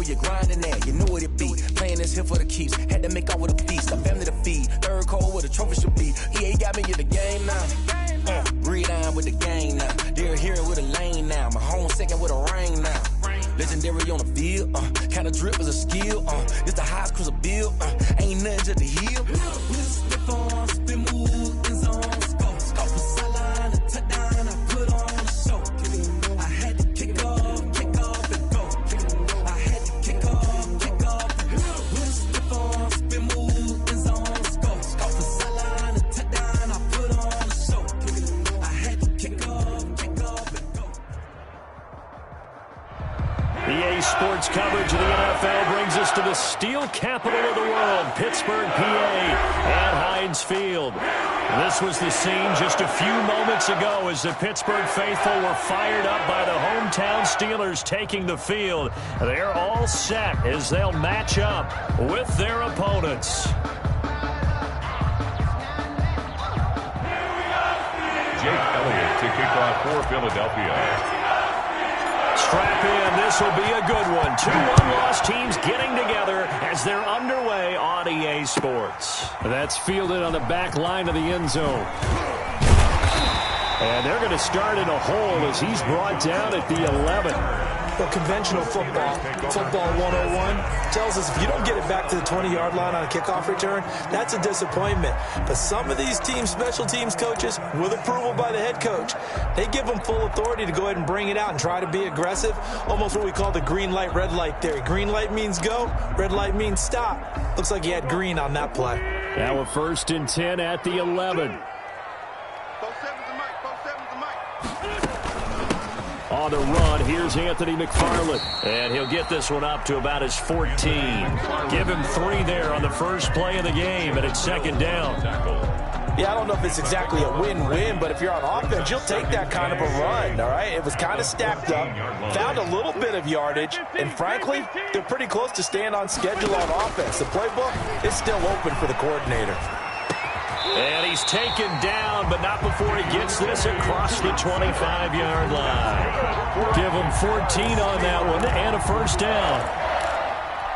where you're grinding at. You know what it be. Playing this here for the keeps. Had to make out with a feast. A family to feed. Third cold where the trophy should be. EA got me in the game now. Read on with the game now. They're here with a lane now. My home second with a ring now. Legendary on the field. Kind of drip is a skill. It's the highest cruiser bill. Ain't nothing just to heal. Slip on, spin move, in zone, scope. Scope for sideline, a touchdown. I put on a show. I had to kick off and go. I had to kick off and go. Slip on, spin move, in zone, scope. Scope for sideline, a touchdown. I put on a show. I had to kick off and go. EA Sports coverage of the NFL brings us to the steel capital of the world, Pittsburgh, PA, at Heinz Field. This was the scene just a few moments ago as the Pittsburgh faithful were fired up by the hometown Steelers taking the field. They're all set as they'll match up with their opponents. Jake Elliott to kick off for Philadelphia. Strap in, this will be a good one. Two one-loss teams getting together as they're underway on EA Sports. That's fielded on the back line of the end zone. And they're going to start in a hole as he's brought down at the 11. Well, conventional football 101, tells us if you don't get it back to the 20-yard line on a kickoff return, that's a disappointment. But some of these teams, special teams coaches, with approval by the head coach, they give them full authority to go ahead and bring it out and try to be aggressive, almost what we call the green light, red light theory. Green light means go, red light means stop. Looks like he had green on that play. Now a 1st and 10 at the 11. On the run, here's Anthony McFarland. And he'll get this one up to about his 14. Give him 3 there on the first play of the game, and it's 2nd down. Yeah, I don't know if it's exactly a win-win, but if you're on offense, you'll take that kind of a run, all right? It was kind of stacked up, found a little bit of yardage, and frankly, they're pretty close to staying on schedule on offense. The playbook is still open for the coordinator. And he's taken down, but not before he gets this across the 25-yard line. Give him 14 on that one and a 1st down.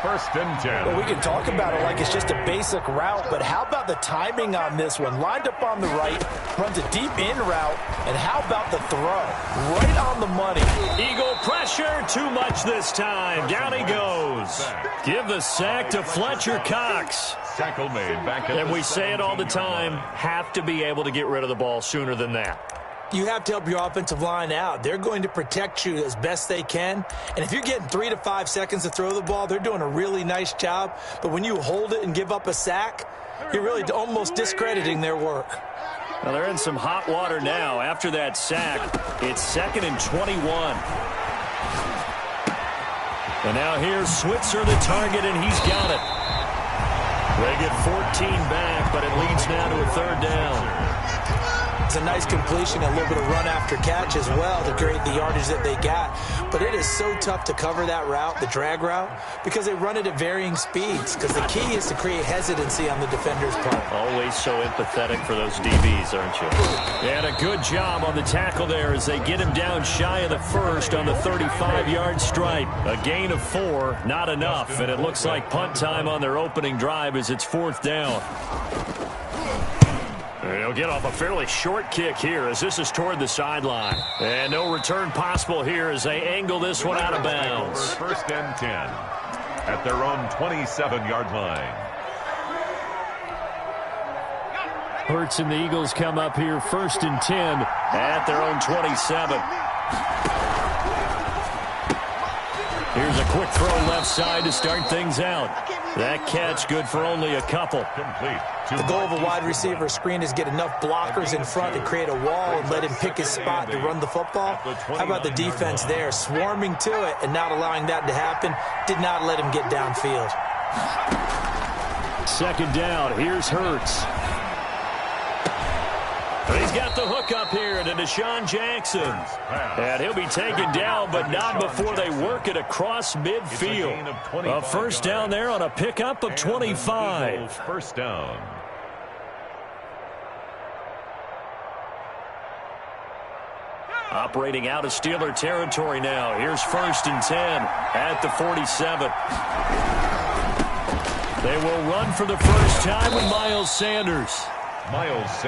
1st and 10. Well, we can talk about it like it's just a basic route, but how about the timing on this one? Lined up on the right, runs a deep in route, and how about the throw? Right on the money. Eagle pressure, too much this time. Down he goes. Give the sack to Fletcher Cox. Tackle made back at and we say it all the time, have to be able to get rid of the ball sooner than that. You have to help your offensive line out. They're going to protect you as best they can. And if you're getting 3 to 5 seconds to throw the ball, they're doing a really nice job. But when you hold it and give up a sack, you're really almost discrediting their work. Well, they're in some hot water now. After that sack, it's 2nd and 21. And now here's Switzer, the target, and he's got it. They get 14 back, but it leads now to a 3rd down. It's a nice completion, a little bit of run after catch as well to create the yardage that they got. But it is so tough to cover that route, the drag route, because they run it at varying speeds. Because the key is to create hesitancy on the defender's part. Always so empathetic for those DBs, aren't you? And a good job on the tackle there as they get him down shy of the 1st on the 35-yard stripe. A gain of 4, not enough. And it looks like punt time on their opening drive as it's 4th down. They'll get off a fairly short kick here as this is toward the sideline. And no return possible here as they angle this one out of bounds. 1st and 10 at their own 27-yard line. Hurts and the Eagles come up here 1st and 10 at their own 27. Here's a quick throw left side to start things out. That catch good for only a couple. Complete. The goal of a wide receiver screen is get enough blockers in front to create a wall and let him pick his spot to run the football. How about the defense there, swarming to it and not allowing that to happen? Did not let him get downfield. 2nd down. Here's Hurts. He's got the hook up here to Deshaun Jackson. And he'll be taken down, but not before they work it across midfield. A 1st down there on a pickup of 25. 1st down. Operating out of Steeler territory now. Here's 1st and 10 at the 47. They will run for the first time with Miles Sanders.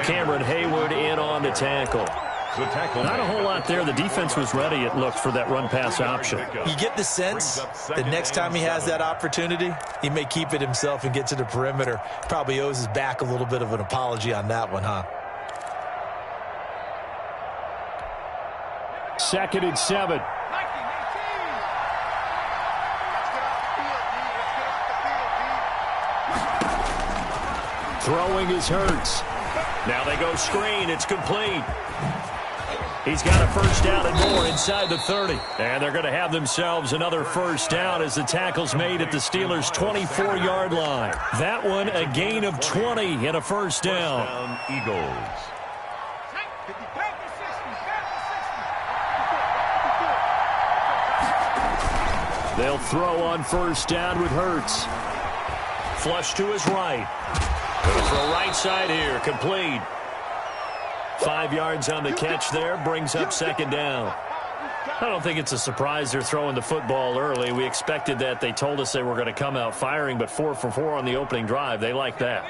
Cameron Hayward in on the tackle. Not a whole lot there. The defense was ready, it looked, for that run-pass option. You get the sense that next time he has that opportunity, he may keep it himself and get to the perimeter. Probably owes his back a little bit of an apology on that one, huh? 2nd and 7. Throwing is Hurts. Now they go screen. It's complete. He's got a first down and more inside the 30. And they're going to have themselves another first down as the tackle's made at the Steelers' 24-yard line. That one a gain of 20 and a first down. Eagles. They'll throw on first down with Hurts. Flush to his right. Going to throw right side here. Complete. 5 yards on the catch there. Brings up 2nd down. I don't think it's a surprise they're throwing the football early. We expected that. They told us they were going to come out firing, but 4 for 4 on the opening drive. They like that.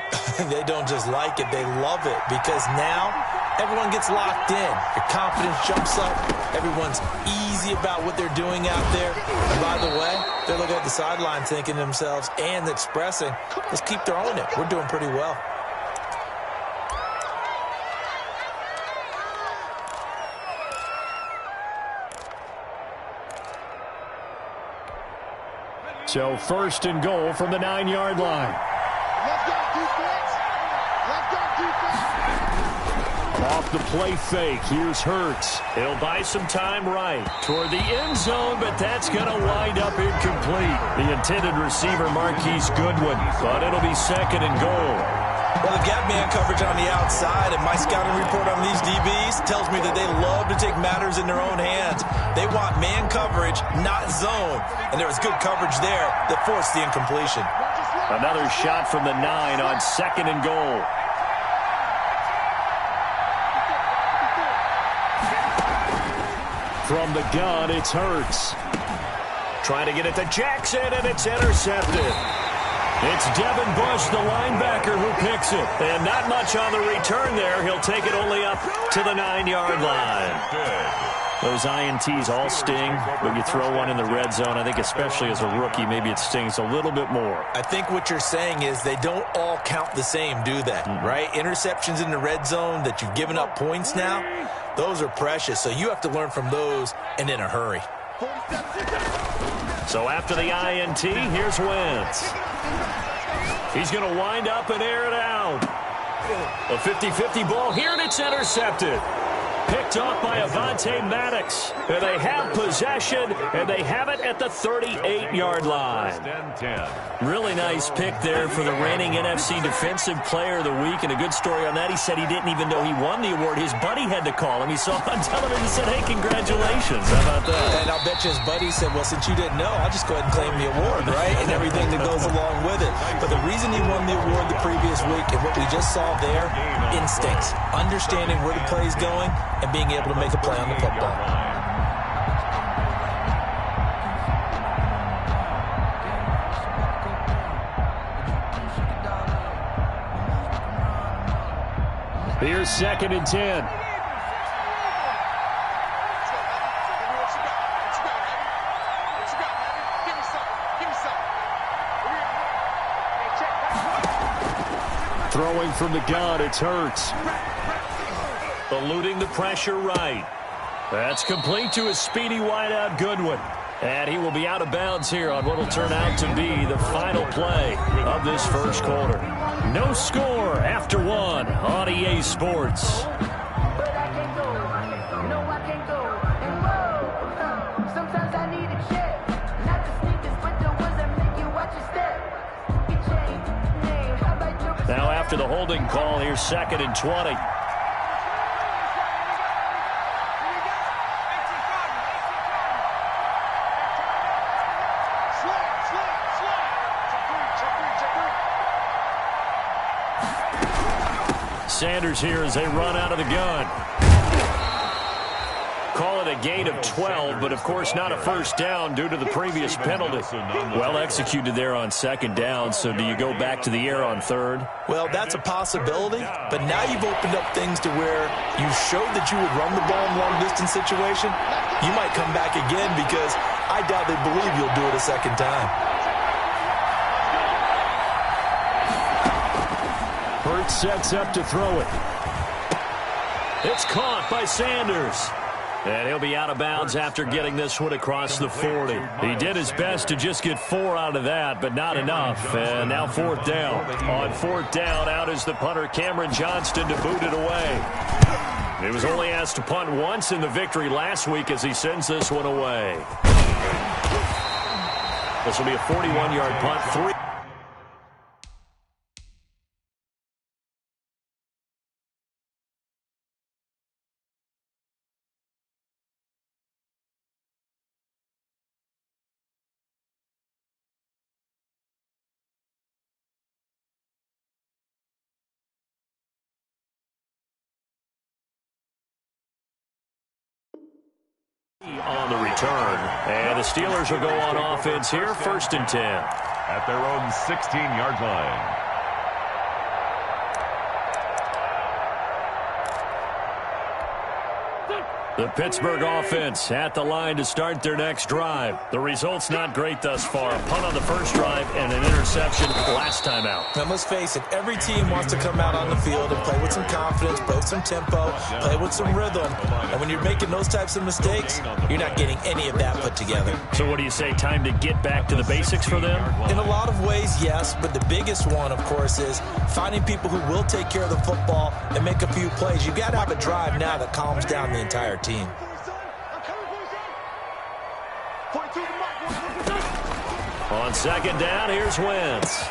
They don't just like it. They love it because now everyone gets locked in. Your confidence jumps up. Everyone's easy about what they're doing out there. And by the way, they're looking at the sideline thinking to themselves and expressing, let's keep throwing it. We're doing pretty well. So 1st and goal from the 9-yard line. Off the play fake, here's Hurts. He'll buy some time right toward the end zone, but that's going to wind up incomplete. The intended receiver, Marquise Goodwin, but it'll be 2nd and goal. Well, the gap man coverage on the outside, and my scouting report on these DBs tells me that they love to take matters in their own hands. They want man coverage, not zone. And there was good coverage there that forced the incompletion. Another shot from the 9 on 2nd and goal. From the gun, it's Hurts. Trying to get it to Jackson, and it's intercepted. It's Devin Bush, the linebacker, who picks it. And not much on the return there. He'll take it only up to the 9-yard line. Those INTs all sting, but you throw one in the red zone, I think especially as a rookie, maybe it stings a little bit more. I think what you're saying is they don't all count the same, do they? Right? Interceptions in the red zone that you've given up points now, those are precious. So you have to learn from those and in a hurry. So after the INT, here's Wentz. He's going to wind up and air it out. A 50-50 ball here, and it's intercepted. Picked off by Avonte Maddox. And they have possession, and they have it at the 38-yard line. Really nice pick there for the reigning NFC Defensive Player of the Week. And a good story on that. He said he didn't even know he won the award. His buddy had to call him. He saw on television and said, hey, congratulations. How about that? And I'll bet you his buddy said, well, since you didn't know, I'll just go ahead and claim the award, right? And everything that goes along with it. But the reason he won the award the previous week and what we just saw there, instincts. Understanding where the play is going and being able to make a play on the football. Here's 2nd and 10. Throwing from the gun, it's Hurts. Eluding the pressure right. That's complete to a speedy wideout Goodwin. And he will be out of bounds here on what will turn out to be the final play of this first quarter. No score after 1 on EA Sports. Now after the holding call, here's 2nd and 20. Sanders here as they run out of the gun. call it a gain of 12, but of course not a first down due to the previous penalty. Well executed there on second down, so do you go back to the air on third? Well, that's a possibility, but now you've opened up things to where you showed that you would run the ball in long-distance situation. You might come back again because I doubt they believe you'll do it a second time. Hurts sets up to throw it. It's caught by Sanders. And he'll be out of bounds after getting this one across the 40. He did his best to just get 4 out of that, but not enough. And now fourth down. On fourth down, out is the punter, Cameron Johnston, to boot it away. He was only asked to punt once in the victory last week as he sends this one away. This will be a 41-yard punt. 3. On the return, and the Steelers will go on offense here, 1st and 10. At their own 16-yard line. The Pittsburgh offense at the line to start their next drive. The result's not great thus far. A punt on the first drive and an interception last time out. Now, let's face it, every team wants to come out on the field and play with some confidence, play with some tempo, play with some rhythm. And when you're making those types of mistakes, you're not getting any of that put together. So what do you say, time to get back to the basics for them? In a lot of ways, yes, but the biggest one, of course, is finding people who will take care of the football and make a few plays. You've got to have a drive now that calms down the entire team. On second down, here's Wentz.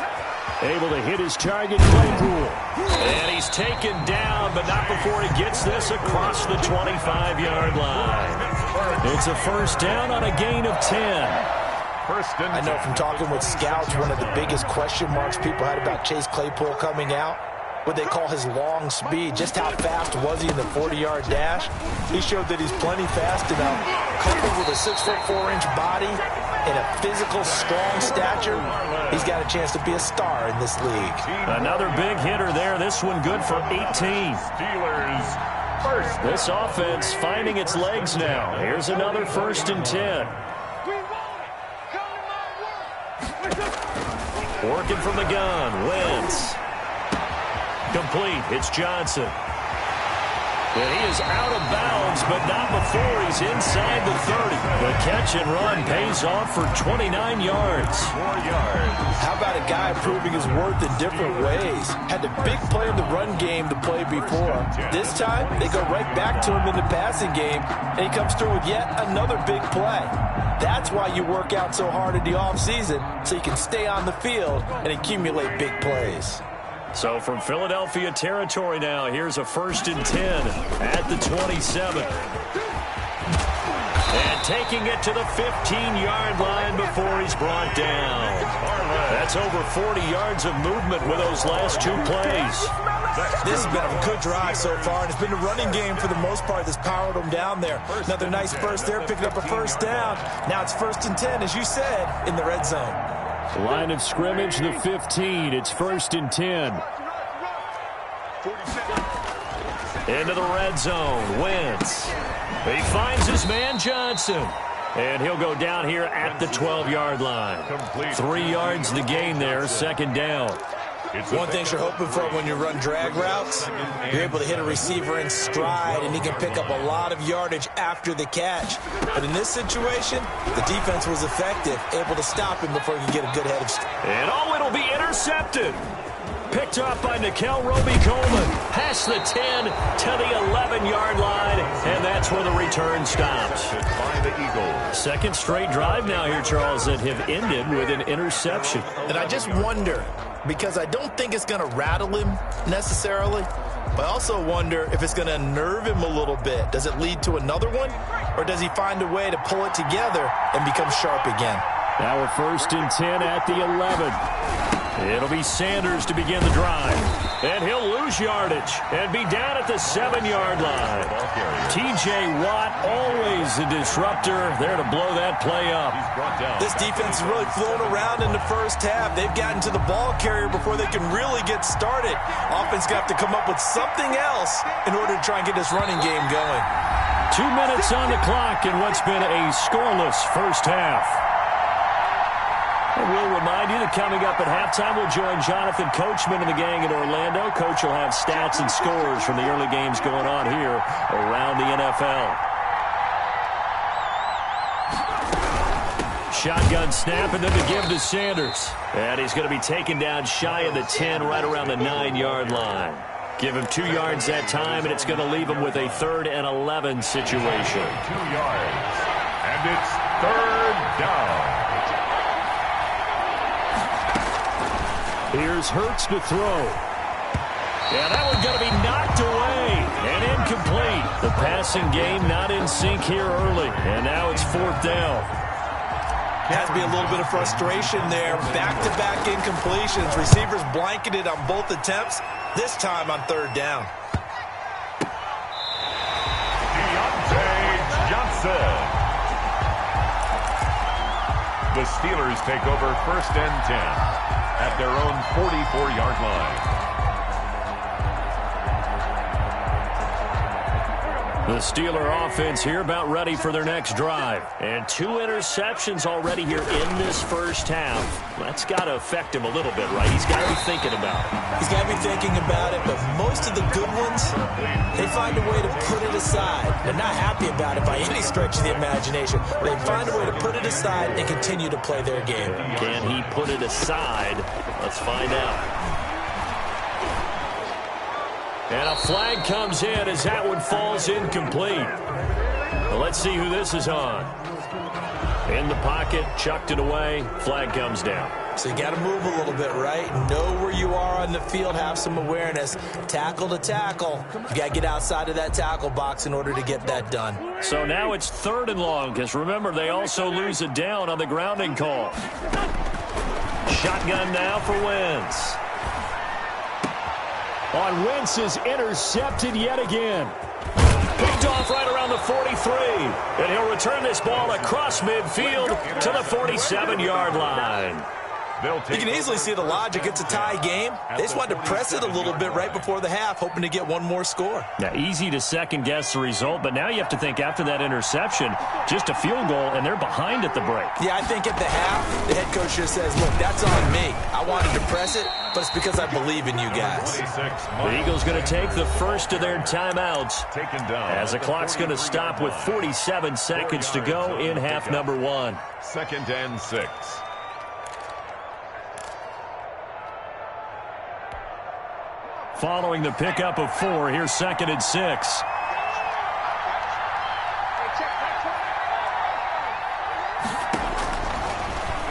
Able to hit his target, Claypool. And he's taken down, but not before he gets this across the 25-yard line. It's a first down on a gain of 10. I know from talking with scouts, one of the biggest question marks people had about Chase Claypool coming out, what they call his long speed. Just how fast was he in the 40-yard dash? He showed that he's plenty fast enough. Coupled with a 6'4" body and a physical, strong stature, he's got a chance to be a star in this league. Another big hitter there. This one good for 18. Steelers first. This offense finding its legs now. Here's another 1st and 10. Working from the gun. Wentz. Complete. It's Johnson. And he is out of bounds, but not before he's inside the 30. The catch and run pays off for 29 yards. 4 yards. How about a guy proving his worth in different ways? Had the big play in the run game to play before. This time, they go right back to him in the passing game, and he comes through with yet another big play. That's why you work out so hard in the offseason, so you can stay on the field and accumulate big plays. So from Philadelphia territory now, here's a 1st and 10 at the 27. And taking it to the 15-yard line before he's brought down. That's over 40 yards of movement with those last 2 plays. This has been a good drive so far, and it's been a running game for the most part that's powered them down there. Another nice burst there, picking up a first down. Now it's 1st and 10, as you said, in the red zone. Line of scrimmage, the 15. It's 1st and 10. Into the red zone. Wentz. He finds his man Johnson. And he'll go down here at the 12-yard line. 3 yards the gain there, 2nd down. One thing you're hoping for when you run drag routes, you're able to hit a receiver in stride, and he can pick up a lot of yardage after the catch. But in this situation, the defense was effective, able to stop him before he could get a good head of steam. And it'll be intercepted. Picked up by Nickel Roby-Coleman. Past the 10 to the 11-yard line, and that's where the return stops. By the Eagles. 2nd straight drive now here, Charles, that have ended with an interception. And I just wonder, because I don't think it's going to rattle him necessarily, but I also wonder if it's going to unnerve him a little bit. Does it lead to another one, or does he find a way to pull it together and become sharp again? Now a 1st and 10 at the 11. It'll be Sanders to begin the drive. And he'll lose yardage and be down at the 7-yard line. T.J. Watt, always a disruptor, there to blow that play up. This defense has really flown around in the first half. They've gotten to the ball carrier before they can really get started. Offense going to have to come up with something else in order to try and get this running game going. 2 minutes on the clock in what's been a scoreless first half. We'll remind you that coming up at halftime, we'll join Jonathan Coachman and the gang in Orlando. Coach will have stats and scores from the early games going on here around the NFL. Shotgun snap, and then to give to Sanders. And he's going to be taken down shy of the 10, right around the 9-yard line. Give him 2 yards that time, and it's going to leave him with a 3rd and 11 situation. 2 yards, and it's 3rd down. Here's Hurts to throw. And that one's going to be knocked away and incomplete. The passing game not in sync here early, and now it's 4th down. Has to be a little bit of frustration there. Back-to-back incompletions. Receivers blanketed on both attempts, this time on 3rd down. Johnson. The Steelers take over 1st and 10. At their own 44-yard line. The Steeler offense here about ready for their next drive. And 2 interceptions already here in this first half. That's got to affect him a little bit, right? He's got to be thinking about it. He's got to be thinking about it, but most of the good ones, they find a way to put it aside. They're not happy about it by any stretch of the imagination. They find a way to put it aside and continue to play their game. Can he put it aside? Let's find out. And a flag comes in as that one falls incomplete. Well, let's see who this is on. In the pocket, chucked it away, flag comes down. So you got to move a little bit, right? Know where you are on the field, have some awareness. Tackle to tackle. You got to get outside of that tackle box in order to get that done. So now it's 3rd and long, because remember, they also lose it down on the grounding call. Shotgun now for Wentz. On Wentz is intercepted yet again. Picked off right around the 43. And he'll return this ball across midfield to the 47-yard line. You can easily see the logic. It's a tie game. They just wanted to press it a little bit right before the half, hoping to get one more score. Now, easy to second-guess the result, but now you have to think after that interception, just a field goal, and they're behind at the break. Yeah, I think at the half, the head coach just says, look, that's on me. I wanted to press it, but it's because I believe in you guys. The Eagles going to take the first of their timeouts as the clock's going to stop with 47 seconds to go in half number 1. 2nd and 6. Following the pickup of 4, here's 2nd and 6.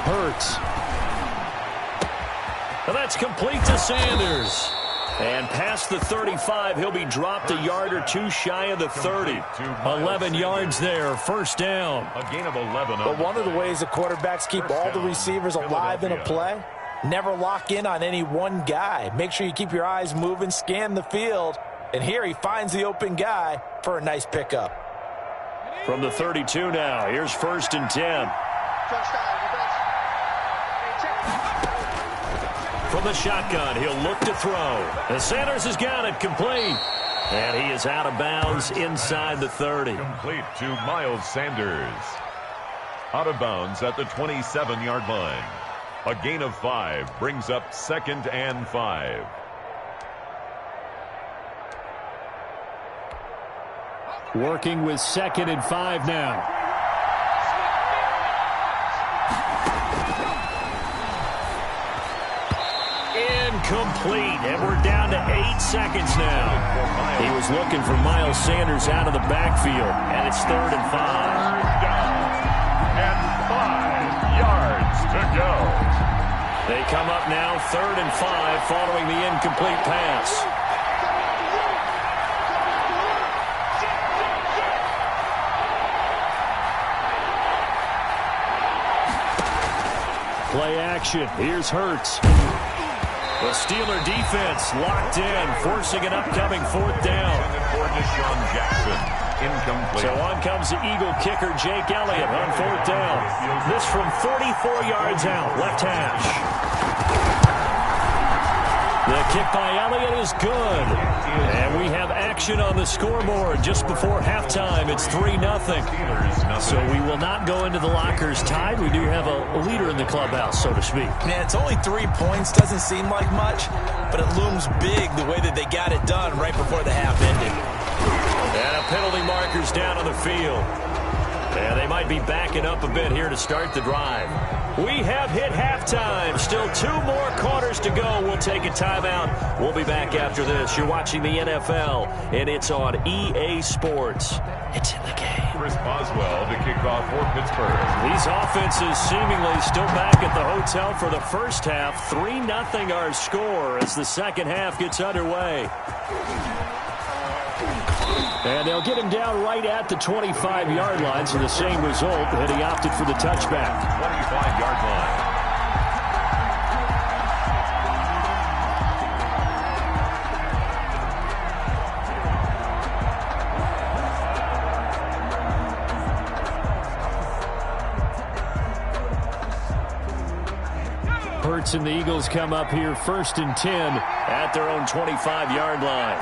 Hurts. And that's complete to Sanders. And past the 35, he'll be dropped a yard or 2 shy of the 30. 11 yards there, 1st down. A gain of 11. But one of the ways the quarterbacks keep all the receivers alive in a play, never lock in on any one guy. Make sure you keep your eyes moving, scan the field. And here he finds the open guy for a nice pickup. From the 32 now, here's 1st and 10. From the shotgun, he'll look to throw. And Sanders has got it complete. And he is out of bounds inside the 30. Complete to Miles Sanders. Out of bounds at the 27-yard line. A gain of 5 brings up 2nd and 5. Working with 2nd and 5 now. Incomplete, and we're down to 8 seconds now. He was looking for Miles Sanders out of the backfield, and it's 3rd and 5. Down, and 5 yards to go. They come up now 3rd and 5 following the incomplete pass. Play action. Here's Hurts. The Steeler defense locked in, forcing an upcoming fourth down. So on comes the Eagle kicker, Jake Elliott, on fourth down. This from 44 yards out, left hash. The kick by Elliott is good. And we have action on the scoreboard just before halftime. It's 3-0. So we will not go into the lockers tied. We do have a leader in the clubhouse, so to speak. Man, it's only 3 points. Doesn't seem like much, but it looms big the way that they got it done right before the half ended. And a penalty marker's down on the field. And they might be backing up a bit here to start the drive. We have hit halftime. Still 2 more quarters to go. We'll take a timeout. We'll be back after this. You're watching the NFL, and it's on EA Sports. It's in the game. Chris Boswell to kick off for Pittsburgh. These offenses seemingly still back at the hotel for the first half. 3-0 our score as the second half gets underway. And they'll get him down right at the 25-yard line, so the same result, and he opted for the touchback. 25-yard line. Hurts and the Eagles come up here 1st and 10 at their own 25-yard line.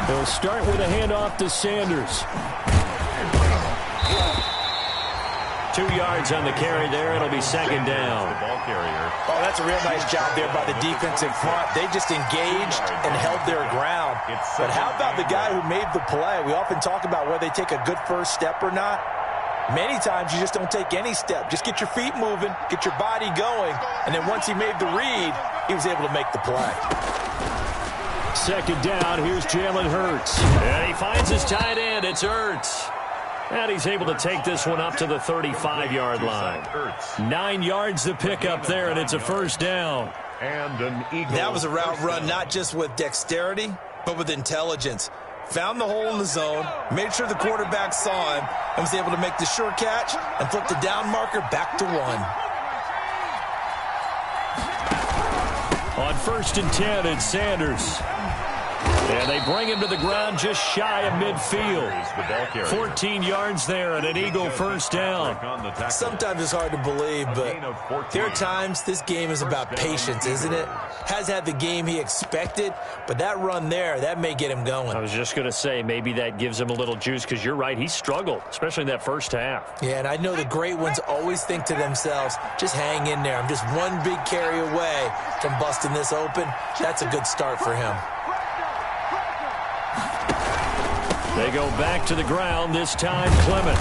They'll start with a handoff to Sanders. 2 yards on the carry there. It'll be second down. The ball carrier. Oh, that's a real nice job there by the defensive front. They just engaged and held their ground. But how about the guy who made the play? We often talk about whether they take a good first step or not. Many times you just don't take any step. Just get your feet moving, get your body going, and then once he made the read, he was able to make the play. Second down, here's Jalen Hurts. And he finds his tight end, it's Hurts. And he's able to take this one up to the 35-yard line. 9 yards to pick up there, and it's a first down. And an Eagle. That was a route run not just with dexterity, but with intelligence. Found the hole in the zone, made sure the quarterback saw him, and was able to make the sure catch and flip the down marker back to 1. On 1st and 10, it's Sanders. And they bring him to the ground just shy of midfield. 14 yards there and an Eagle first down. Sometimes it's hard to believe, but there are times this game is about patience, isn't it? Has had the game he expected, but that run there, that may get him going. I was just going to say, maybe that gives him a little juice, because you're right, he struggled, especially in that first half. Yeah, and I know the great ones always think to themselves, just hang in there. I'm just one big carry away from busting this open. That's a good start for him. They go back to the ground, this time Clement.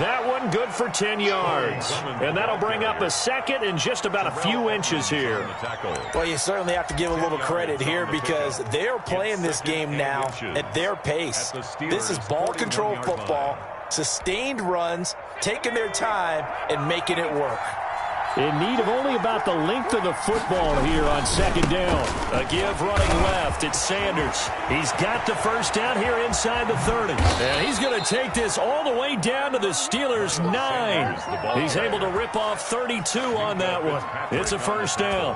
That one good for 10 yards. And that'll bring up a second and just about a few inches here. Well, you certainly have to give a little credit here because they're playing this game now at their pace. This is ball control football, sustained runs, taking their time and making it work. In need of only about the length of the football here on second down. A give running left. It's Sanders. He's got the first down here inside the 30. And he's going to take this all the way down to the Steelers' 9. He's able to rip off 32 on that one. It's a first down.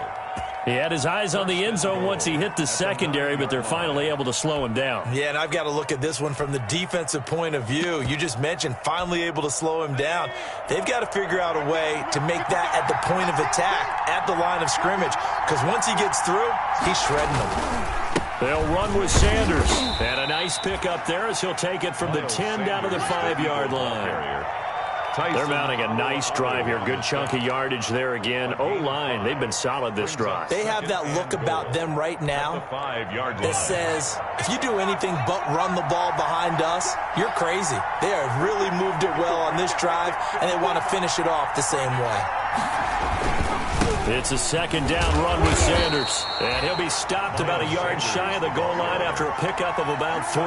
He had his eyes on the end zone once he hit the secondary, but they're finally able to slow him down. Yeah, and I've got to look at this one from the defensive point of view. You just mentioned finally able to slow him down. They've got to figure out a way to make that at the point of attack, at the line of scrimmage, because once he gets through, he's shredding them. They'll run with Sanders. And a nice pickup there as he'll take it from the 10 down to the 5-yard line. They're mounting a nice drive here. Good chunk of yardage there again. O-line, they've been solid this drive. They have that look about them right now that says, if you do anything but run the ball behind us, you're crazy. They have really moved it well on this drive, and they want to finish it off the same way. It's a second down run with Sanders. And he'll be stopped about a yard shy of the goal line after a pickup of about 3.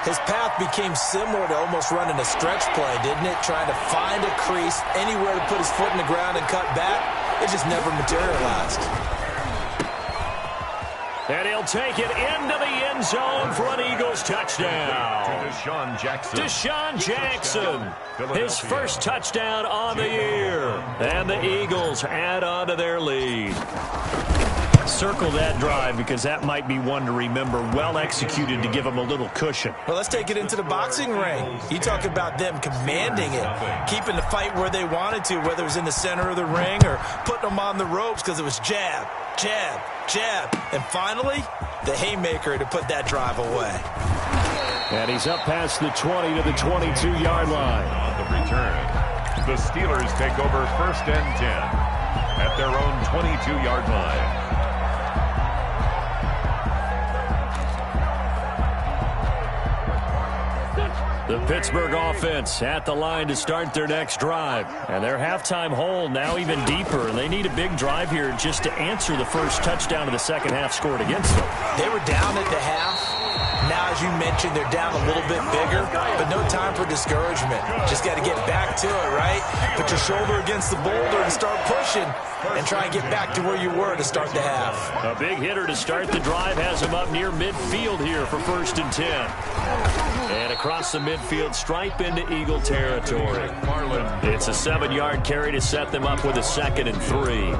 His path became similar to almost running a stretch play, didn't it? Trying to find a crease, anywhere to put his foot in the ground and cut back. It just never materialized. And he'll take it into the end zone for an Eagles touchdown. Deshaun Jackson, his first touchdown on the year. And the Eagles add on to their lead. Circle that drive because that might be one to remember. Well executed to give them a little cushion. Well, let's take it into the boxing ring. You talk about them commanding it, keeping the fight where they wanted to, whether it was in the center of the ring or putting them on the ropes because it was jab, jab, jab. And finally, the haymaker to put that drive away. And he's up past the 20 to the 22-yard line. On the return, the Steelers take over 1st and 10 at their own 22-yard line. The Pittsburgh offense at the line to start their next drive. And their halftime hole now even deeper. And they need a big drive here just to answer the first touchdown of the second half scored against them. They were down at the half. Now, as you mentioned, they're down a little bit bigger, but no time for discouragement. Just got to get back to it, right? Put your shoulder against the boulder and start pushing and try and get back to where you were to start the half. A big hitter to start the drive has him up near midfield here for 1st and 10. And across the midfield stripe into Eagle territory. It's a 7-yard carry to set them up with a 2nd and 3.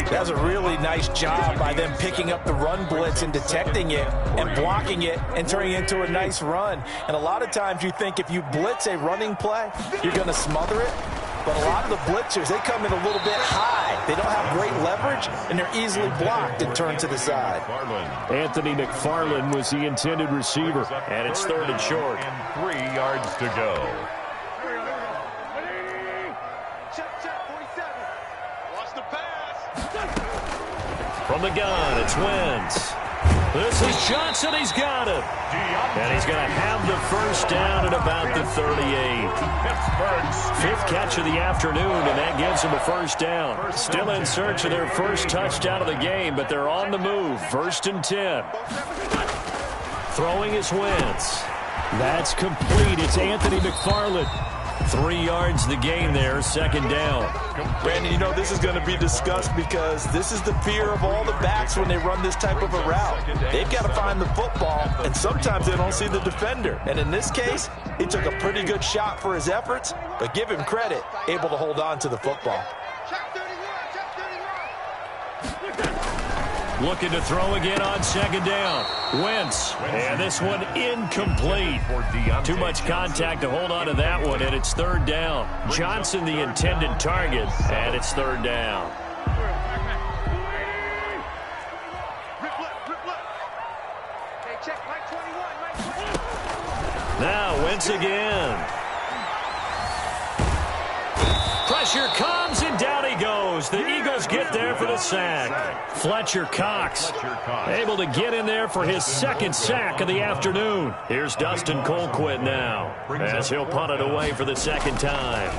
That was a really nice job by them picking up the run blitz and detecting it and blocking it and turning it into a nice run. And a lot of times you think if you blitz a running play, you're going to smother it. But a lot of the blitzers, they come in a little bit high. They don't have great leverage, and they're easily blocked and turned to the side. Anthony McFarland was the intended receiver, and it's 3rd and short. And 3 yards to go. From the gun, it's Wentz. This is Johnson. He's got it. And he's going to have the first down at about the 38. 5th catch of the afternoon, and that gives him a first down. Still in search of their first touchdown of the game, but they're on the move. 1st and 10. Throwing is Wentz. That's complete. It's Anthony McFarland. 3 yards the gain there, 2nd down. Brandon, you know this is going to be discussed because this is the fear of all the backs when they run this type of a route. They've got to find the football, and sometimes they don't see the defender. And in this case, he took a pretty good shot for his efforts, but give him credit, able to hold on to the football. Looking to throw again on 2nd down. Wentz. And this one incomplete. Too much contact to hold on to that one, and it's 3rd down. Johnson the intended target, and it's 3rd down. Now Wentz again. Pressure comes, and down he goes. The Eagles get there for the sack. Fletcher Cox able to get in there for his 2nd sack of the afternoon. Here's Dustin Colquitt now as he'll punt it away for the 2nd time.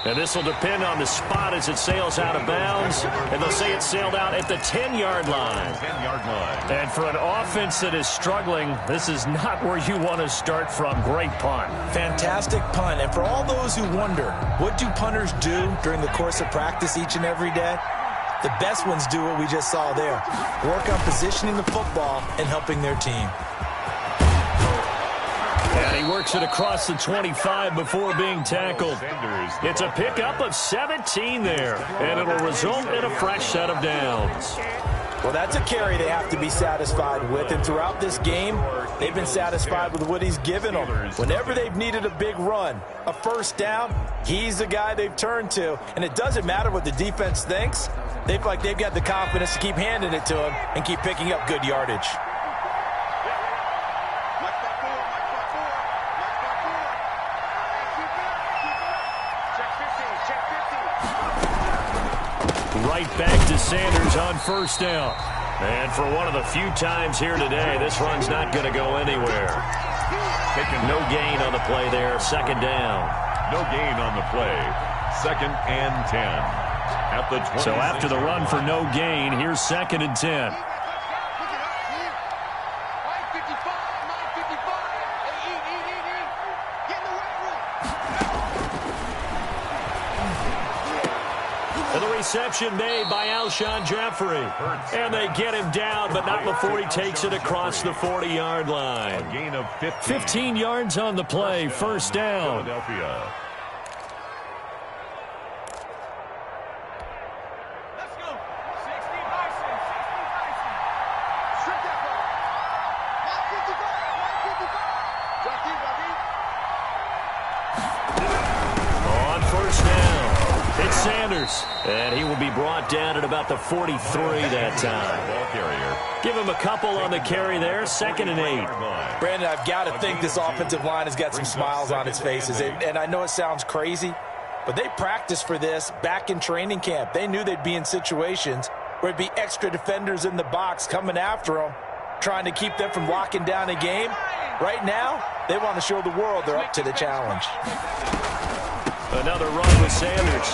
And this will depend on the spot as it sails out of bounds. And they'll say it sailed out at the 10-yard line. 10-yard line. And for an offense that is struggling, this is not where you want to start from. Great punt. Fantastic punt. And for all those who wonder, what do punters do during the course of practice each and every day? The best ones do what we just saw there. Work on positioning the football and helping their team. And he works it across the 25 before being tackled. It's a pickup of 17 there, and it'll result in a fresh set of downs. Well, that's a carry they have to be satisfied with, and throughout this game, they've been satisfied with what he's given them. Whenever they've needed a big run, a first down, he's the guy they've turned to, and it doesn't matter what the defense thinks. They've got the confidence to keep handing it to him and keep picking up good yardage. Right back to Sanders on first down. And for one of the few times here today, this run's not going to go anywhere. Taking no gain on the play there, 2nd down. No gain on the play, 2nd and 10. At the 20. So after the run for no gain, here's 2nd and 10. And the reception made by Alshon Jeffrey. And they get him down, but not before he takes it across the 40-yard line. A gain of 15 yards on the play, first down. Philadelphia. Sanders, and he will be brought down at about the 43 that time. Ball carrier. Give him a couple on the carry there, 2nd and 8. Brandon, I've got to think this offensive line has got some smiles on its faces. And I know it sounds crazy, but they practiced for this back in training camp. They knew they'd be in situations where it'd be extra defenders in the box coming after them, trying to keep them from locking down a game. Right now, they want to show the world they're up to the challenge. Another run with Sanders.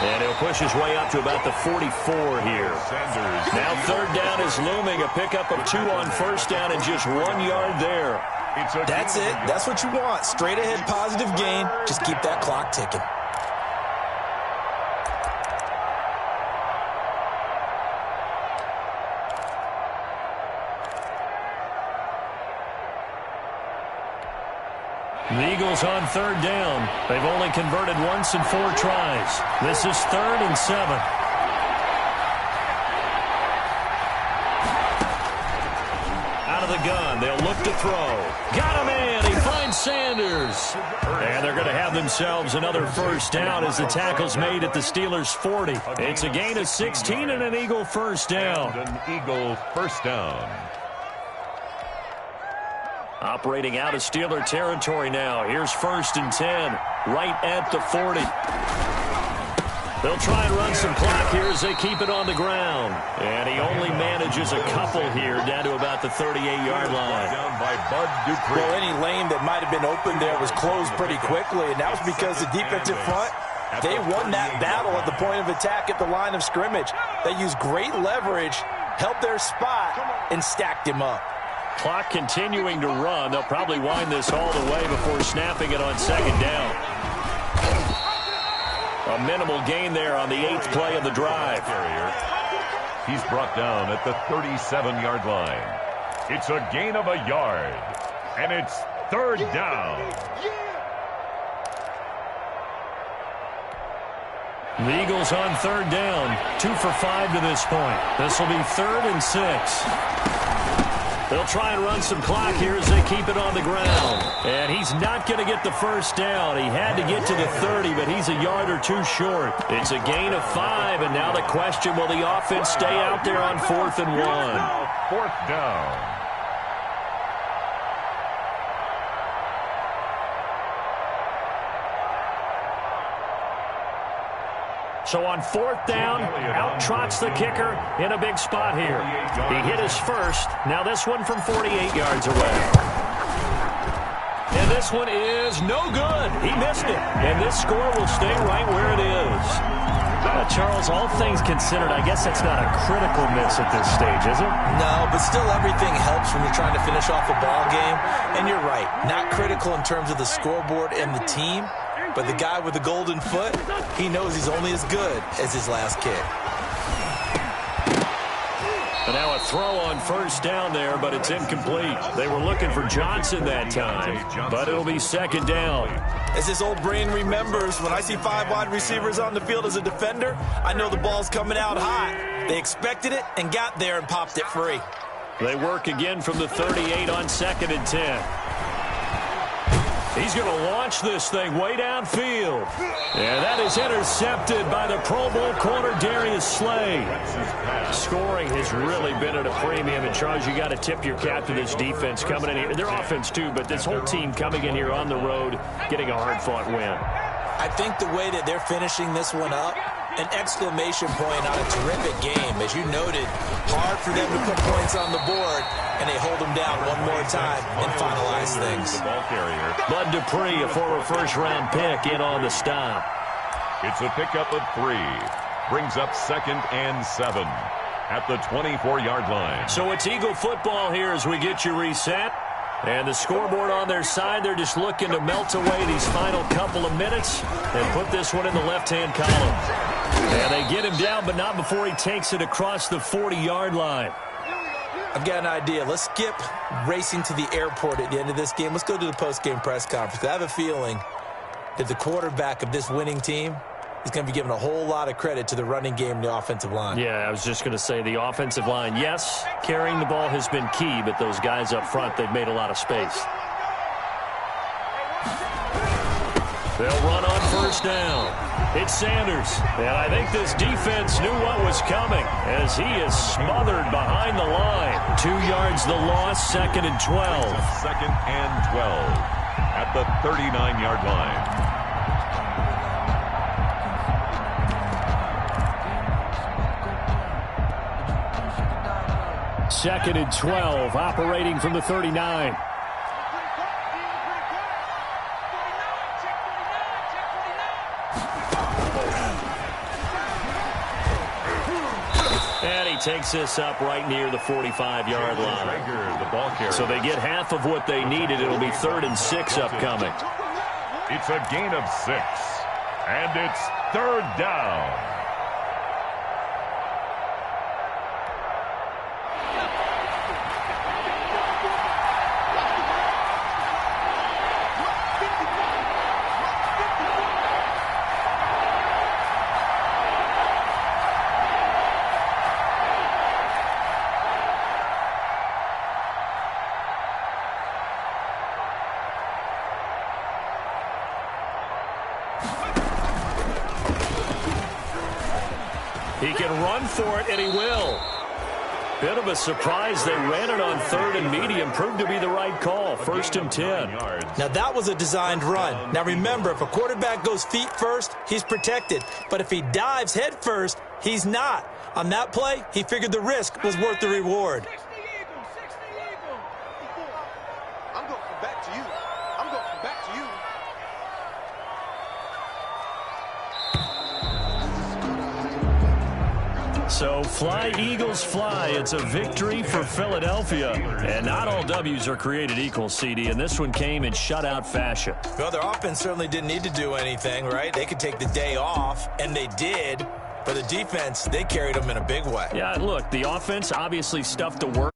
And he'll push his way up to about the 44 here. Sanders. Now 3rd down is looming. A pickup of 2 on 1st down and just 1 yard there. That's it. That's what you want. Straight ahead positive gain. Just keep that clock ticking. The Eagles on 3rd down. They've only converted once in 4 tries. This is 3rd and 7. Out of the gun. They'll look to throw. Got him in. He finds Sanders. And they're going to have themselves another first down as the tackle's made at the Steelers' 40. It's a gain of 16 and an Eagle first down. And an Eagle first down. Operating out of Steeler territory now. Here's 1st and 10, right at the 40. They'll try and run some clock here as they keep it on the ground. And he only manages a couple here down to about the 38-yard line. Down by Bud Dupree. Well, any lane that might have been open there was closed pretty quickly, and that was because the defensive front, they won that battle at the point of attack at the line of scrimmage. They used great leverage, held their spot, and stacked him up. Clock continuing to run. They'll probably wind this all the way before snapping it on 2nd down. A minimal gain there on the 8th play of the drive. He's brought down at the 37-yard line. It's a gain of a yard, and it's 3rd down. The Eagles on 3rd down. 2 for 5 to this point. This will be 3rd and 6. They'll try and run some clock here as they keep it on the ground. And he's not going to get the first down. He had to get to the 30, but he's a yard or 2 short. It's a gain of 5, and now the question, will the offense stay out there on 4th and 1? 4th down. So on 4th down, out trots the kicker in a big spot here. He hit his first. Now this one from 48 yards away. And this one is no good. He missed it. And this score will stay right where it is. Charles, all things considered, I guess that's not a critical miss at this stage, is it? No, but still everything helps when you're trying to finish off a ball game. And you're right, not critical in terms of the scoreboard and the team. But the guy with the golden foot, he knows he's only as good as his last kick. And now a throw on 1st down there, but it's incomplete. They were looking for Johnson that time, but it'll be 2nd down. As his old brain remembers, when I see 5 wide receivers on the field as a defender, I know the ball's coming out hot. They expected it and got there and popped it free. They work again from the 38 on 2nd and 10. He's going to launch this thing way downfield. And that is intercepted by the Pro Bowl corner, Darius Slay. Scoring has really been at a premium. And, Charles, you got to tip your cap to this defense coming in here. Their offense, too, but this whole team coming in here on the road, getting a hard-fought win. I think the way that they're finishing this one up, an exclamation point on a terrific game. As you noted, hard for them to put points on the board, and they hold them down one more time and finalize things. Bud Dupree, a former first-round pick, in on the stop. It's a pickup of 3. Brings up 2nd and 7 at the 24-yard line. So it's Eagle football here as we get you reset. And the scoreboard on their side, they're just looking to melt away these final couple of minutes and put this one in the left-hand column. And they get him down, but not before he takes it across the 40-yard line. I've got an idea. Let's skip racing to the airport at the end of this game. Let's go to the post-game press conference. I have a feeling that the quarterback of this winning team is going to be given a whole lot of credit to the running game and the offensive line. Yeah, I was just going to say the offensive line, yes, carrying the ball has been key, but those guys up front, they've made a lot of space. They'll run on first down. It's Sanders, and I think this defense knew what was coming as he is smothered behind the line. 2 yards the loss, 2nd and 12. 2nd and 12 at the 39-yard line. Second and 12, operating from the 39. And he takes this up right near the 45-yard line. So they get half of what they needed. It'll be 3rd and 6 upcoming. It's a gain of 6, and it's 3rd down. He can run for it, and he will. Bit of a surprise. They ran it on 3rd and medium. Proved to be the right call. 1st and 10. Now, that was a designed run. Now, remember, if a quarterback goes feet first, he's protected. But if he dives head first, he's not. On that play, he figured the risk was worth the reward. I'm going back to you. I'm going back to you. So fly, Eagles, fly. It's a victory for Philadelphia. And not all W's are created equal, CD, and this one came in shutout fashion. Well, their offense certainly didn't need to do anything, right? They could take the day off, and they did. But the defense, they carried them in a big way. Yeah, look, the offense obviously stuffed to work.